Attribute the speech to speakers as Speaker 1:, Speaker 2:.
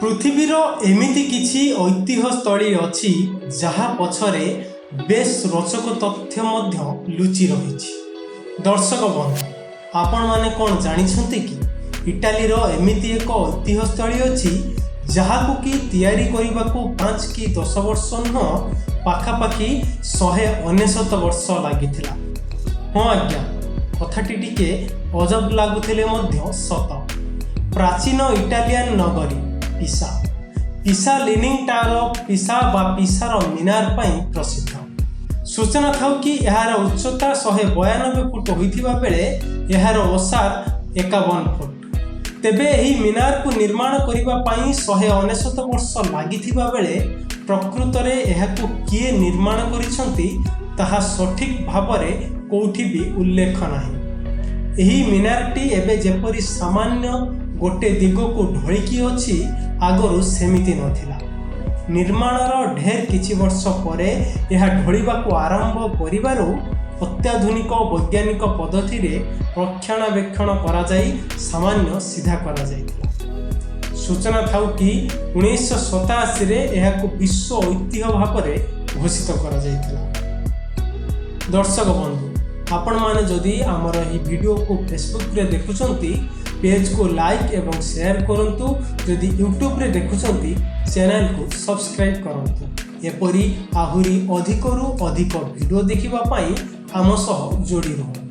Speaker 1: पृथ्वीर एमिति किछि ऐतिह्यस्थली अछि जहा पछरे बेस रोचक तथ्य मध्य लुचि रहिछि। दर्शक बंधु, आपण माने कोन जानिछन्ति कि इटालीर एमिति एक ऐतिह्यस्थली अछि जहाकु कि तैयारी करिबाकु 5 कि 10 वर्ष नुह पाखापाखि 199 वर्ष लागिथिला। हाँ आज्ञा, कथाटी टिके अजब लागुथिले मध्य सत। प्राचीन इटालियन नगरी पिसा पिसा लिनिंग टावर पिसा बा पिसार मीनार पाई प्रसिद्ध। सूचना थाउ कि यार उच्चता 192 फुट होइथिबा बेले यार ओसार 51 फुट। तेबे एही मीनार को निर्माण करिबा पाई 199 वर्ष लागिथिबा बेले प्रकृतरे एहाकु किए निर्माण करिसंती ताहा सठिक भाबरे कोठी भी उल्लेख नाही। एही मीनारटी एबे जेपरि सामान्य गोटे दिग को ढळिकी अछि आगरु सेमिति नथिला। निर्माणर ढेर किछि वर्ष परे यह ढळिबाकु आरंभ करिबारु अत्याधुनिक वैज्ञानिक पद्धति रे रक्षणाबेक्षण करा जाई सामान्य सीधा करा जाइथिला। सूचना थाउ कि 1987 रे एहाकु विश्व ऐतिह्य भाबरे घोषित करा जाइथिला। दर्शक बंधु, आपण माने जदि आमर एही वीडियो को फेसबुक रे देखुचंती पेज को लाइक एवं शेयर करंतु। जदि यूट्यूब रे देखुचंती चैनल को सब्सक्राइब करंतु। एपरी आहुरी अधिकरु अधिक वीडियो देखिबा पाई आम सह जोड़ी रहु।